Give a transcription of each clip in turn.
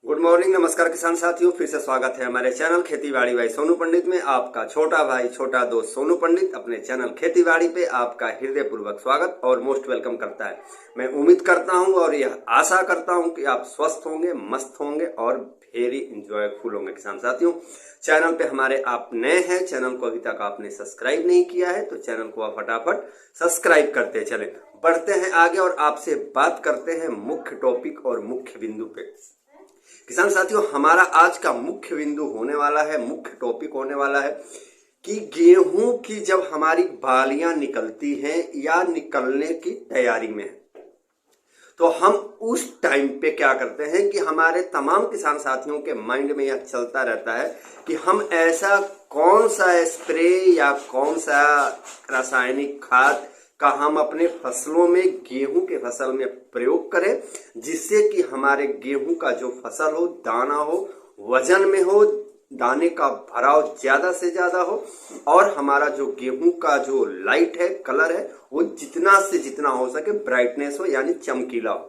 Good morning, नमस्कार किसान साथियों। फिर से स्वागत है हमारे चैनल खेती बाड़ी भाई सोनू पंडित में। आपका छोटा भाई छोटा दोस्त सोनू पंडित अपने चैनल खेती बाड़ी पे आपका हृदय पूर्वक स्वागत और मोस्ट वेलकम करता है। मैं उम्मीद करता हूं और यह आशा करता हूं कि आप स्वस्थ होंगे, मस्त होंगे और वेरी इंजॉयफुल होंगे। किसान साथियों, चैनल पे हमारे आप नए हैं, चैनल को अभी तक आपने सब्सक्राइब नहीं किया है तो चैनल को आप फटाफट सब्सक्राइब करते चले। बढ़ते हैं आगे और आपसे बात करते हैं मुख्य टॉपिक और मुख्य बिंदु पे। किसान साथियों, हमारा आज का मुख्य बिंदु होने वाला है, मुख्य टॉपिक होने वाला है कि गेहूं की जब हमारी बालियां निकलती हैं या निकलने की तैयारी में है तो हम उस टाइम पे क्या करते हैं कि हमारे तमाम किसान साथियों के माइंड में यह चलता रहता है कि हम ऐसा कौन सा स्प्रे या कौन सा रासायनिक खाद का हम अपने फसलों में, गेहूं के फसल में प्रयोग करें जिससे कि हमारे गेहूं का जो फसल हो, दाना हो, वजन में हो, दाने का भराव ज्यादा से ज्यादा हो और हमारा जो गेहूं का जो लाइट है, कलर है, वो जितना से जितना हो सके ब्राइटनेस हो, यानी चमकीला हो।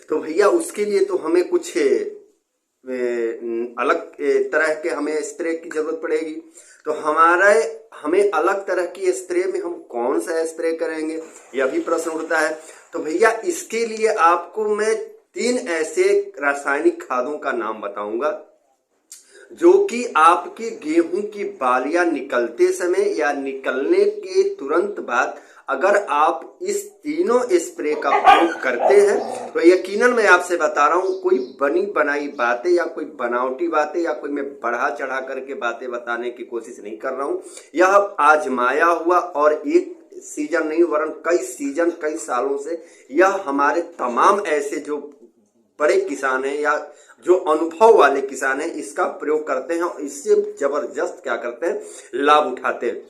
तो भैया उसके लिए तो हमें कुछ अलग तरह के हमें स्प्रे की जरूरत पड़ेगी। तो हमें अलग तरह की स्प्रे में हम कौन सा स्प्रे करेंगे, यह भी प्रश्न उठता है। तो भैया इसके लिए आपको मैं 3 ऐसे रासायनिक खादों का नाम बताऊंगा जो कि आपकी गेहूं की बालियां निकलते समय या निकलने के तुरंत बाद अगर आप इस तीनों स्प्रे का प्रयोग करते हैं तो यकीनन मैं आपसे बता रहा हूं, कोई बनी बनाई बातें या कोई बनावटी बातें या कोई मैं बढ़ा चढ़ा करके बातें बताने की कोशिश नहीं कर रहा हूं। यह आजमाया हुआ और एक सीजन नहीं वरन कई सीजन, कई सालों से यह हमारे तमाम ऐसे जो बड़े किसान हैं या जो अनुभव वाले किसान हैं इसका प्रयोग करते हैं और इससे जबरदस्त क्या करते हैं, लाभ उठाते हैं।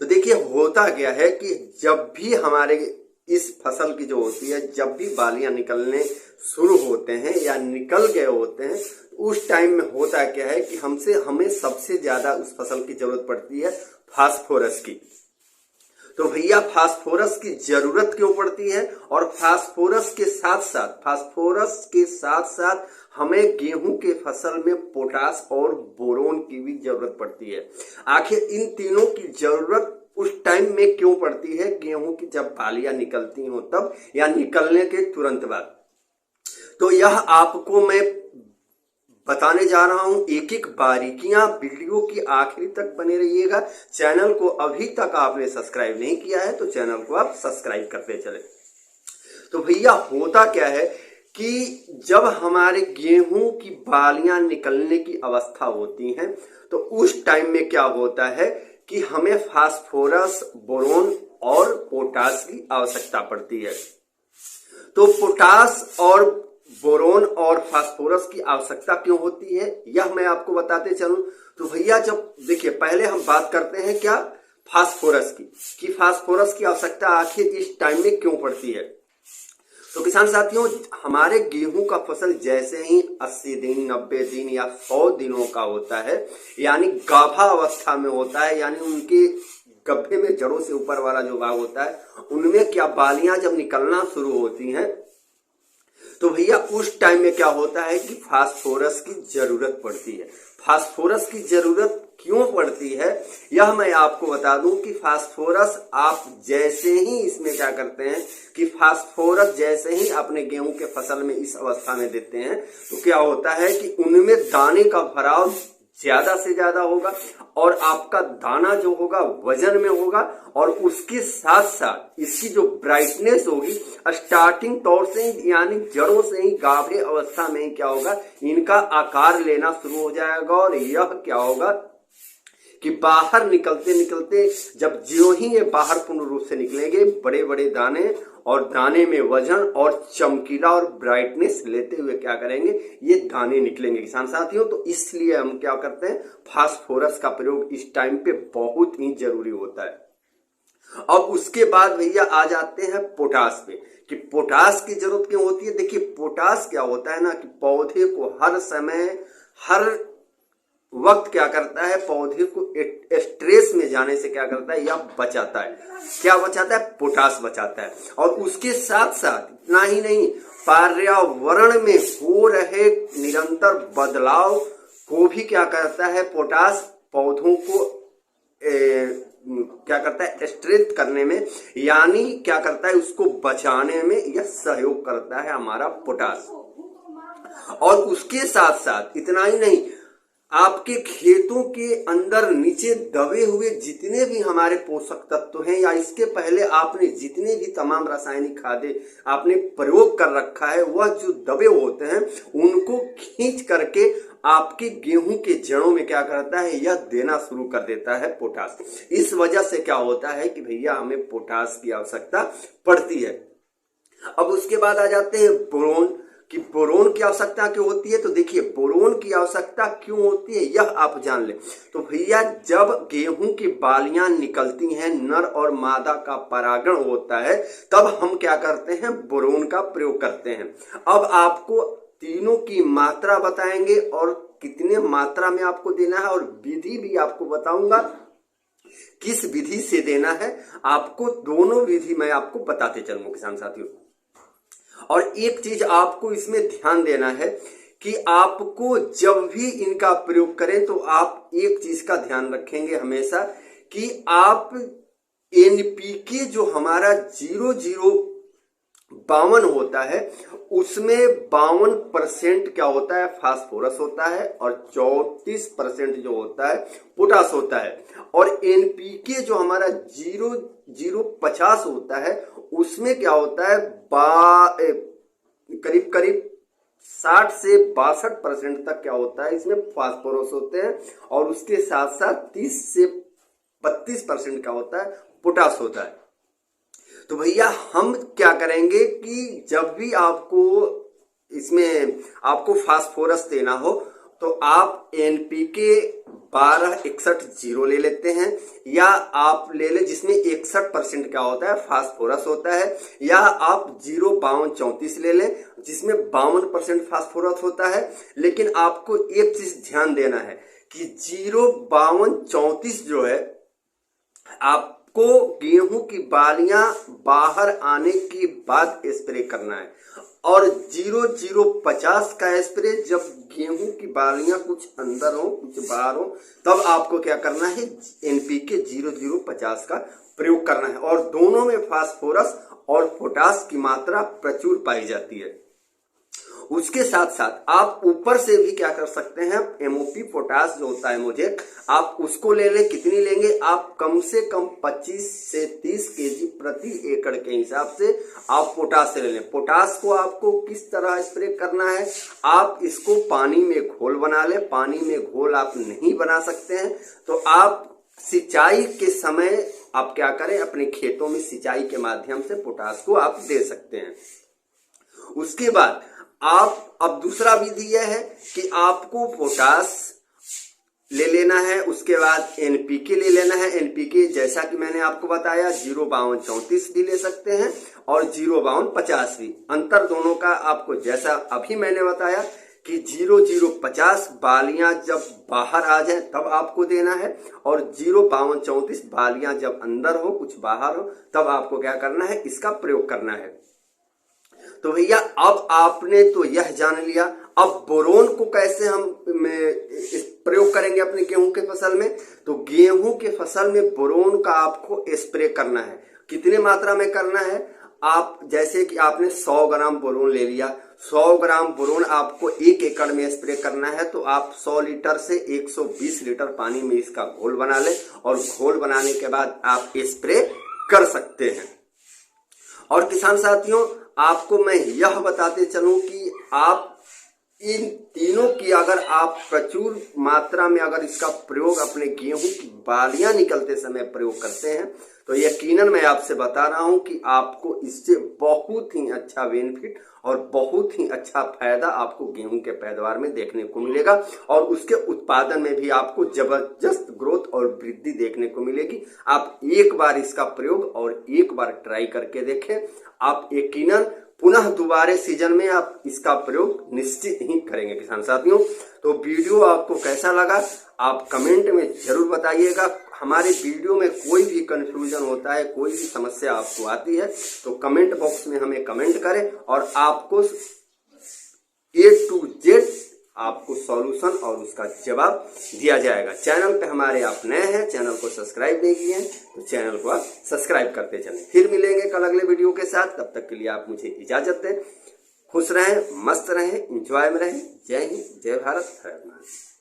तो देखिए होता क्या है कि जब भी हमारे इस फसल की जो होती है, जब भी बालियां निकलने शुरू होते हैं या निकल गए होते हैं, उस टाइम में होता क्या है कि हमें सबसे ज्यादा उस फसल की जरूरत पड़ती है फास्फोरस की। तो भैया फास्फोरस की जरूरत क्यों पड़ती है और फास्फोरस के साथ साथ हमें गेहूं के फसल में पोटास और बोरोन की भी जरूरत पड़ती है। आखिर इन तीनों की जरूरत उस टाइम में क्यों पड़ती है, गेहूं की जब बालियां निकलती हो तब या निकलने के तुरंत बाद। तो यह आपको मैं बताने जा रहा हूं, एक एक बारीकियां। वीडियो की आखिरी तक बने रहिएगा। चैनल को अभी तक आपने सब्सक्राइब नहीं किया है तो चैनल को आप सब्सक्राइब करते चले। तो भैया होता क्या है कि जब हमारे गेहूं की बालियां निकलने की अवस्था होती हैं तो उस टाइम में क्या होता है कि हमें फास्फोरस, बोरोन और पोटास की आवश्यकता पड़ती है। तो पोटास और बोरोन और फास्फोरस की आवश्यकता क्यों होती है यह मैं आपको बताते चलूं। तो भैया जब देखिए पहले हम बात करते हैं क्या, फास्फोरस की, कि फास्फोरस की आवश्यकता आखिर इस टाइम में क्यों पड़ती है। तो किसान साथियों, हमारे गेहूं का फसल जैसे ही 80 दिन, 90 दिन या 100 दिनों का होता है, यानी गाभा अवस्था में होता है, यानी उनके गड्ढे में जड़ों से ऊपर वाला जो भाग होता है उनमें क्या बालियां जब निकलना शुरू होती हैं तो भैया उस टाइम में क्या होता है कि फास्फोरस की जरूरत पड़ती है। फास्फोरस की जरूरत क्यों पड़ती है यह मैं आपको बता दूं कि फास्फोरस आप जैसे ही इसमें क्या करते हैं कि फास्फोरस जैसे ही अपने गेहूं के फसल में इस अवस्था में देते हैं तो क्या होता है कि उनमें दाने का भराव ज्यादा से ज्यादा होगा और आपका दाना जो होगा वजन में होगा और उसके साथ साथ इसकी जो ब्राइटनेस होगी स्टार्टिंग तौर से ही, यानी जड़ों से ही, गाभे अवस्था में ही क्या होगा, इनका आकार लेना शुरू हो जाएगा और यह क्या होगा कि बाहर निकलते निकलते जब ज्यों ही ये बाहर पूर्ण रूप से निकलेंगे, बड़े बड़े दाने और दाने में वजन और चमकीला और ब्राइटनेस लेते हुए क्या करेंगे, ये दाने निकलेंगे किसान साथियों। तो इसलिए हम क्या करते हैं, फास्फोरस का प्रयोग इस टाइम पे बहुत ही जरूरी होता है। अब उसके बाद भैया आ जाते हैं पोटास पे कि पोटास की जरूरत क्यों होती है। देखिए पोटास क्या होता है ना कि पौधे को हर समय, हर वक्त क्या करता है, पौधे को स्ट्रेस में जाने से क्या करता है, या बचाता है। क्या बचाता है, पोटास बचाता है। और उसके साथ साथ इतना ही नहीं, पर्यावरण में हो रहे निरंतर बदलाव को भी क्या करता है, पोटास पौधों को क्या करता है, स्ट्रेंथ करने में, यानी क्या करता है, उसको बचाने में यह सहयोग करता है हमारा पोटास। और उसके साथ साथ इतना ही नहीं, आपके खेतों के अंदर नीचे दबे हुए जितने भी हमारे पोषक तत्व हैं, या इसके पहले आपने जितने भी तमाम रासायनिक खादें आपने प्रयोग कर रखा है, वह जो दबे होते हैं उनको खींच करके आपके गेहूं के जड़ों में क्या करता है, यह देना शुरू कर देता है पोटास। इस वजह से क्या होता है कि भैया हमें पोटास की आवश्यकता पड़ती है। अब उसके बाद आ जाते हैं बोरोन कि बोरोन की आवश्यकता क्यों होती है। तो देखिए, बोरोन की आवश्यकता क्यों होती है यह आप जान ले। तो भैया, जब गेहूं की बालियां निकलती हैं, नर और मादा का परागण होता है, तब हम क्या करते हैं, बोरोन का प्रयोग करते हैं। अब आपको तीनों की मात्रा बताएंगे और कितने मात्रा में आपको देना है, और विधि भी आपको बताऊंगा किस विधि से देना है आपको। दोनों विधि मैं आपको बताते चलूंगा किसान साथियों। और एक चीज आपको इसमें ध्यान देना है कि आपको जब भी इनका प्रयोग करें तो आप एक चीज का ध्यान रखेंगे हमेशा कि आप एनपीके जो हमारा 0052 होता है, उसमें 52% क्या होता है, फास्फोरस होता है, और 34% जो होता है पोटास होता है। और एनपीके जो हमारा 0050 होता है, उसमें क्या होता है, करीब करीब 60 से 62% तक क्या होता है, इसमें फास्फोरस होते हैं, और उसके साथ साथ 30 से 32% क्या होता है, पोटास होता है। तो भैया हम क्या करेंगे कि जब भी आपको इसमें आपको फास्फोरस देना हो तो आप एनपीके 1261 ले लेते हैं, या आप ले ले जिसमें 61% क्या होता है, फास्फोरस होता है, या आप 05234 ले लें जिसमें 52% फास्फोरस होता है। लेकिन आपको एक चीज ध्यान देना है कि 05234 जो है, आपको गेहूं की बालियां बाहर आने के बाद स्प्रे करना है, और 0050 का स्प्रे जब गेहूं की बालियां कुछ अंदर हो कुछ बाहर हो, तब आपको क्या करना है, एनपीके 0050 का प्रयोग करना है। और दोनों में फास्फोरस और पोटास की मात्रा प्रचुर पाई जाती है। उसके साथ साथ आप ऊपर से भी क्या कर सकते हैं, एमओपी पोटास जो होता है मुझे, आप उसको ले लें। कितनी लेंगे आप, कम से कम 25 से 30 केजी प्रति एकड़ के हिसाब से आप पोटास ले लें। पोटास को आपको किस तरह स्प्रे करना है, आप इसको पानी में घोल बना लें। पानी में घोल आप नहीं बना सकते हैं तो आप सिंचाई के समय आप क्या करें, अपने खेतों में सिंचाई के माध्यम से पोटास को आप दे सकते हैं। उसके बाद आप, अब दूसरा विधि यह है कि आपको पोटास ले लेना है, उसके बाद एनपीके ले लेना है। एनपीके जैसा कि मैंने आपको बताया 05234 भी ले सकते हैं और 05250 भी। अंतर दोनों का आपको जैसा अभी मैंने बताया कि 0050 बालियां जब बाहर आ जाए तब आपको देना है, और 05234 बालियां जब अंदर हो कुछ बाहर हो तब आपको क्या करना है, इसका प्रयोग करना है। तो भैया अब आपने तो यह जान लिया, अब बोरोन को कैसे हम प्रयोग करेंगे अपने गेहूं के फसल में। तो गेहूं के फसल में बोरोन का आपको स्प्रे करना है। कितने मात्रा में करना है, आप जैसे कि आपने 100 ग्राम बोरोन ले लिया, 100 ग्राम बोरोन आपको 1 एकड़ में स्प्रे करना है, तो आप 100 लीटर से 120 लीटर पानी में इसका घोल बना लें, और घोल बनाने के बाद आप स्प्रे कर सकते हैं। और किसान साथियों, आपको मैं यह बताते चलूं कि आप इन तीनों की अगर आप प्रचुर मात्रा में अगर इसका प्रयोग अपने गेहूं की बालियां निकलते समय प्रयोग करते हैं तो यकीनन मैं आपसे बता रहा हूं कि आपको इससे बहुत ही अच्छा बेनिफिट और बहुत ही अच्छा फायदा आपको गेहूं के पैदावार में देखने को मिलेगा, और उसके उत्पादन में भी आपको जबरदस्त ग्रोथ और वृद्धि देखने को मिलेगी। आप एक बार इसका प्रयोग और एक बार ट्राई करके देखें, आप यकीनन पुनः दोबारा सीजन में आप इसका प्रयोग निश्चित ही करेंगे। किसान साथियों, तो वीडियो आपको कैसा लगा आप कमेंट में जरूर बताइएगा। हमारे वीडियो में कोई भी कंफ्यूजन होता है, कोई भी समस्या आपको आती है तो कमेंट बॉक्स में हमें कमेंट करें और आपको A to Z आपको सॉल्यूशन और उसका जवाब दिया जाएगा। चैनल पे हमारे आप नए हैं, चैनल को सब्सक्राइब नहीं किए हैं तो चैनल को आप सब्सक्राइब करते चलें। फिर मिलेंगे कल अगले वीडियो के साथ, तब तक के लिए आप मुझे इजाजत दें। खुश रहें, मस्त रहें, एंजॉय में रहें। जय हिंद, जय भारत, हरे माधव।